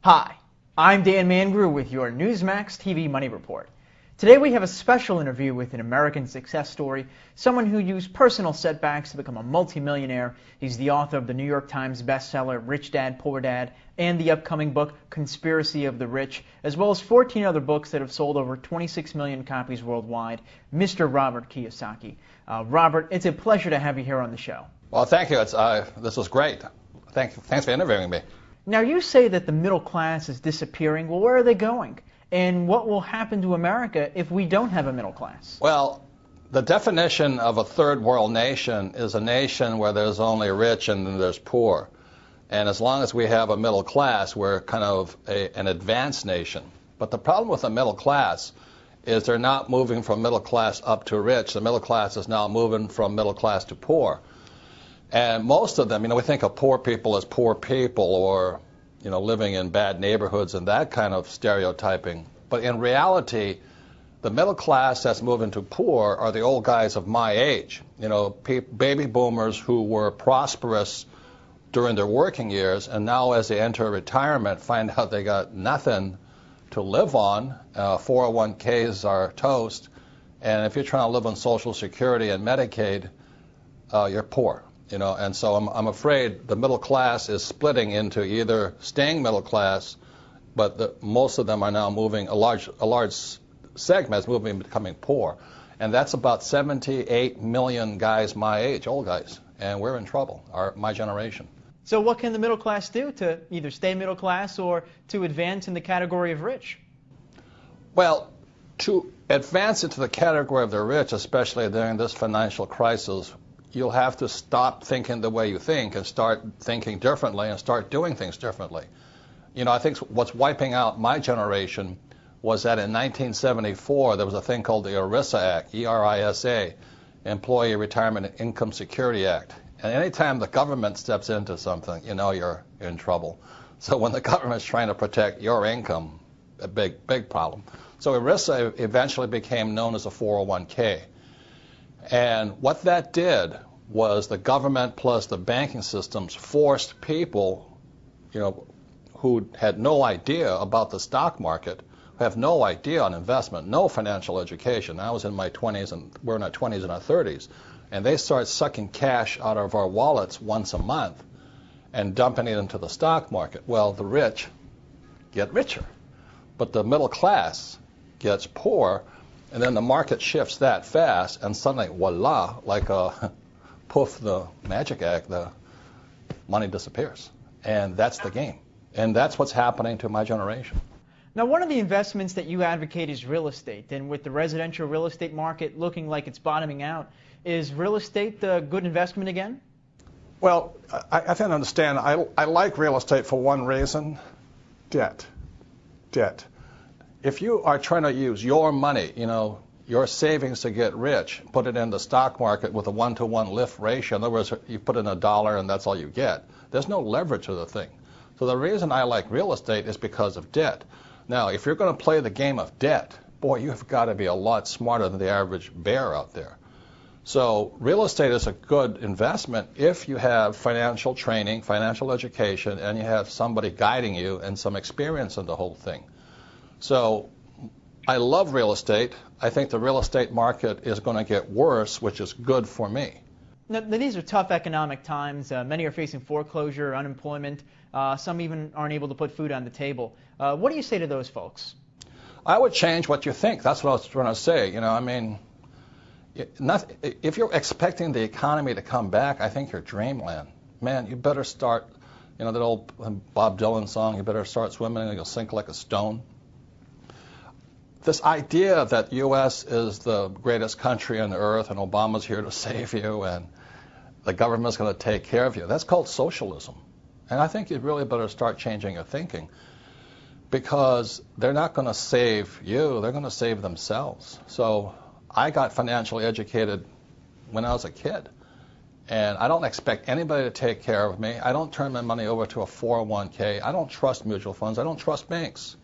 Hi, I'm Dan Mangrew with your Newsmax TV Money Report. Today we have a special interview with an American success story, someone who used personal setbacks to become a multimillionaire. He's the author of the New York Times bestseller Rich Dad, Poor Dad, and the upcoming book Conspiracy of the Rich, as well as 14 other books that have sold over 26 million copies worldwide, Mr. Robert Kiyosaki. Robert, it's a pleasure to have you here on the show. Well, thank you. This was great. Thanks for interviewing me. Now, you say that the middle class is disappearing. Well, where are they going? And what will happen to America if we don't have a middle class? Well, the definition of a third world nation is a nation where there's only rich and then there's poor. And as long as we have a middle class, we're kind of an advanced nation. But the problem with the middle class is they're not moving from middle class up to rich. The middle class is now moving from middle class to poor. And most of them, we think of poor people as poor people or, living in bad neighborhoods and that kind of stereotyping. But in reality, the middle class that's moving to poor are the old guys of my age. Baby boomers who were prosperous during their working years, and now as they enter retirement, find out they got nothing to live on. 401ks are toast. And if you're trying to live on Social Security and Medicaid, you're poor. And so I'm afraid the middle class is splitting into either staying middle class, but most of them are now moving, a large segment is moving, becoming poor. And that's about 78 million guys my age, old guys. And we're in trouble, my generation. So what can the middle class do to either stay middle class or to advance in the category of rich? Well, to advance into the category of the rich, especially during this financial crisis, you'll have to stop thinking the way you think and start thinking differently and start doing things differently. I think what's wiping out my generation was that in 1974 there was a thing called the ERISA Act, E-R-I-S-A, Employee Retirement and Income Security Act. And anytime the government steps into something, you're in trouble. So when the government's trying to protect your income, a big problem. So ERISA eventually became known as a 401k. And what that did was the government plus the banking systems forced people, who had no idea about the stock market, who have no idea on investment, no financial education. I was in my 20s and we're in our 20s and our 30s. And they start sucking cash out of our wallets once a month and dumping it into the stock market. Well, the rich get richer, but the middle class gets poor. And then the market shifts that fast, and suddenly, voila, like a poof, the magic act, the money disappears. And that's the game. And that's what's happening to my generation. Now, one of the investments that you advocate is real estate. And with the residential real estate market looking like it's bottoming out, is real estate a good investment again? Well, I think I understand. I like real estate for one reason: debt. If you are trying to use your money, your savings to get rich, put it in the stock market with a 1-to-1 lift ratio. In other words, you put in $1 and that's all you get. There's no leverage to the thing. So the reason I like real estate is because of debt. Now, if you're going to play the game of debt, boy, you've got to be a lot smarter than the average bear out there. So real estate is a good investment if you have financial training, financial education, and you have somebody guiding you and some experience in the whole thing. So I love real estate. I think the real estate market is going to get worse, which is good for me. Now, these are tough economic times. Many are facing foreclosure, unemployment. Some even aren't able to put food on the table. What do you say to those folks? I would change what you think. That's what I was trying to say. If you're expecting the economy to come back, I think you're dreamland. Man, you better start, that old Bob Dylan song, you better start swimming and you'll sink like a stone. This idea that the U.S. is the greatest country on the earth and Obama's here to save you and the government's going to take care of you, that's called socialism. And I think you really better start changing your thinking, because they're not going to save you, they're going to save themselves. So I got financially educated when I was a kid, and I don't expect anybody to take care of me. I don't turn my money over to a 401k. I don't trust mutual funds. I don't trust banks.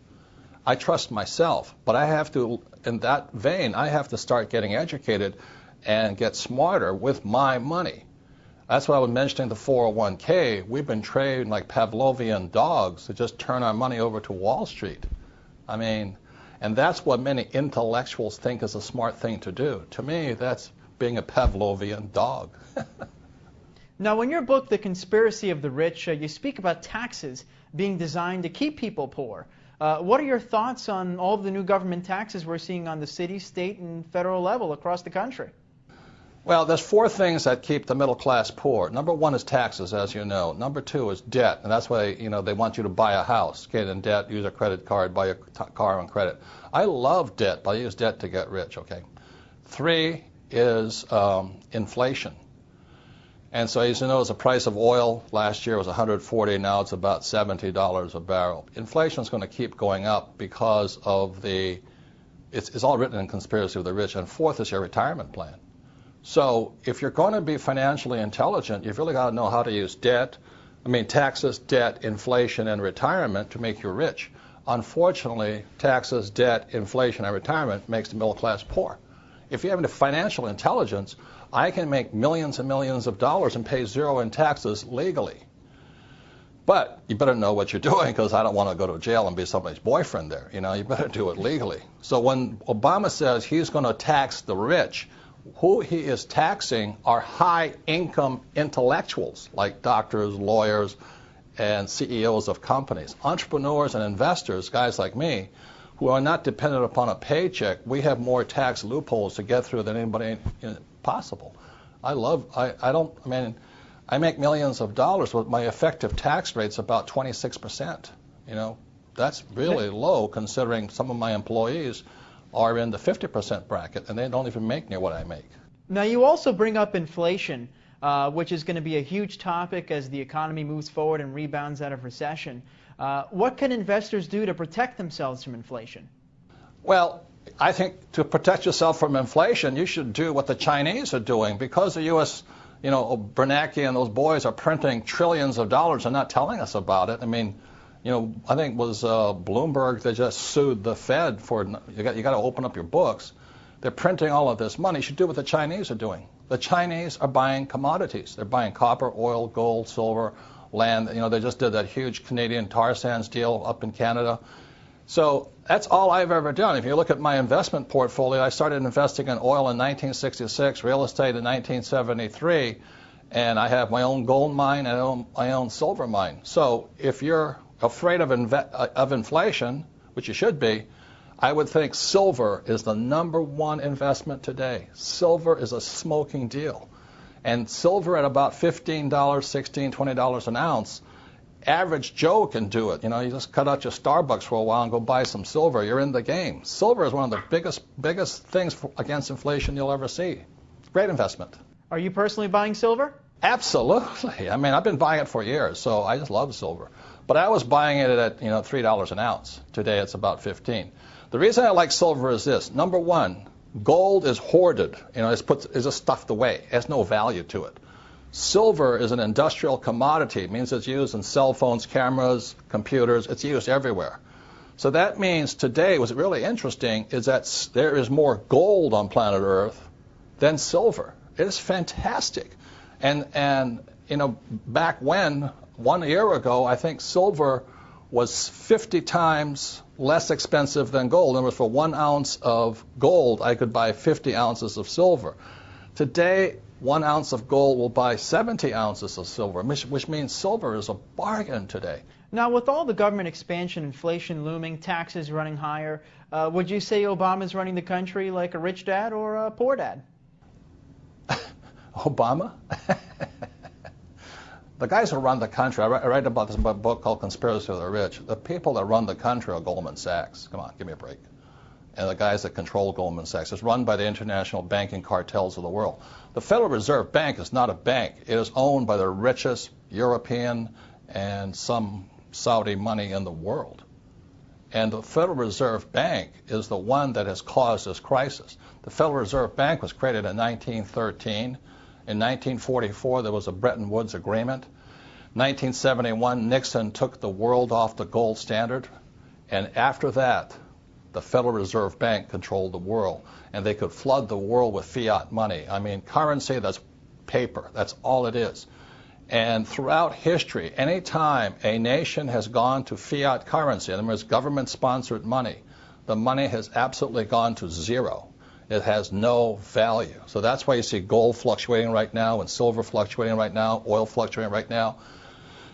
I trust myself, but I have to, in that vein, I have to start getting educated and get smarter with my money. That's why I was mentioning the 401k. We've been trading like Pavlovian dogs to just turn our money over to Wall Street. I mean, and that's what many intellectuals think is a smart thing to do. To me, that's being a Pavlovian dog. Now, in your book, The Conspiracy of the Rich, you speak about taxes being designed to keep people poor. What are your thoughts on all of the new government taxes we're seeing on the city, state, and federal level across the country? Well, there's four things that keep the middle class poor. Number one is taxes, as you know. Number two is debt, and that's why they want you to buy a house, get in debt, use a credit card, buy a car on credit. I love debt, but I use debt to get rich. Okay. Three is inflation. And so, as you know, the price of oil last year was $140. Now it's about $70 a barrel. Inflation is going to keep going up because of it's all written in Conspiracy of the Rich. And fourth is your retirement plan. So if you're going to be financially intelligent, you've really got to know how to use taxes, debt, inflation, and retirement to make you rich. Unfortunately, taxes, debt, inflation, and retirement makes the middle class poor. If you have the financial intelligence, I can make millions and millions of dollars and pay zero in taxes legally. But you better know what you're doing, because I don't want to go to jail and be somebody's boyfriend there. You better do it legally. So when Obama says he's going to tax the rich, who he is taxing are high-income intellectuals like doctors, lawyers, and CEOs of companies. Entrepreneurs and investors, guys like me, who are not dependent upon a paycheck, we have more tax loopholes to get through than anybody possible. I make millions of dollars, but my effective tax rate's about 26%. That's really low considering some of my employees are in the 50% bracket, and they don't even make near what I make. Now, you also bring up inflation, which is going to be a huge topic as the economy moves forward and rebounds out of recession. What can investors do to protect themselves from inflation? Well, I think to protect yourself from inflation, you should do what the Chinese are doing. Because the U.S., Bernanke and those boys are printing trillions of dollars and not telling us about it. I think it was Bloomberg that just sued the Fed for you got to open up your books. They're printing all of this money. You should do what the Chinese are doing. The Chinese are buying commodities. They're buying copper, oil, gold, silver, land. They just did that huge Canadian tar sands deal up in Canada. So that's all I've ever done. If you look at my investment portfolio, I started investing in oil in 1966, real estate in 1973, and I have my own gold mine and my own silver mine. So if you're afraid of inflation, which you should be, I would think silver is the number one investment today. Silver is a smoking deal. And silver at about $15, $16, $20 an ounce, average Joe can do it. You just cut out your Starbucks for a while and go buy some silver. You're in the game. Silver is one of the biggest things against inflation you'll ever see. Great investment. Are you personally buying silver? Absolutely. I've been buying it for years, so I just love silver. But I was buying it at $3 an ounce. Today it's about 15. The reason I like silver is this. Number one, gold is hoarded. It's just stuffed away. It has no value to it. Silver is an industrial commodity. It means it's used in cell phones, cameras, computers. It's used everywhere. So that means today what's really interesting is that there is more gold on planet Earth than silver. It is fantastic. And back when, 1 year ago, I think silver was 50 times less expensive than gold. In other words, for 1 ounce of gold, I could buy 50 ounces of silver. Today, 1 ounce of gold will buy 70 ounces of silver, which means silver is a bargain today. Now, with all the government expansion, inflation looming, taxes running higher, would you say Obama's running the country like a rich dad or a poor dad? Obama? The guys who run the country, I write about this in a book called Conspiracy of the Rich. The people that run the country are Goldman Sachs. Come on, give me a break. And the guys that control Goldman Sachs. It's run by the international banking cartels of the world. The Federal Reserve Bank is not a bank. It is owned by the richest European and some Saudi money in the world. And the Federal Reserve Bank is the one that has caused this crisis. The Federal Reserve Bank was created in 1913. In 1944, there was a Bretton Woods Agreement. 1971, Nixon took the world off the gold standard. And after that, the Federal Reserve Bank controlled the world. And they could flood the world with fiat money. Currency that's paper. That's all it is. And throughout history, any time a nation has gone to fiat currency, in other words, government-sponsored money, the money has absolutely gone to zero. It has no value. So that's why you see gold fluctuating right now and silver fluctuating right now, oil fluctuating right now.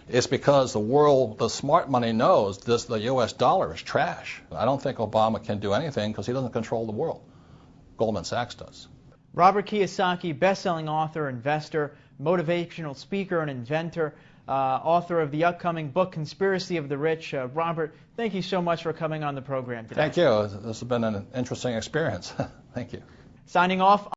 It's because the world, the smart money knows the U.S. dollar is trash. I don't think Obama can do anything because he doesn't control the world. Goldman Sachs does. Robert Kiyosaki, best-selling author, investor, motivational speaker, and inventor, author of the upcoming book, Conspiracy of the Rich. Robert, thank you so much for coming on the program today. Thank you. This has been an interesting experience. Thank you. Signing off.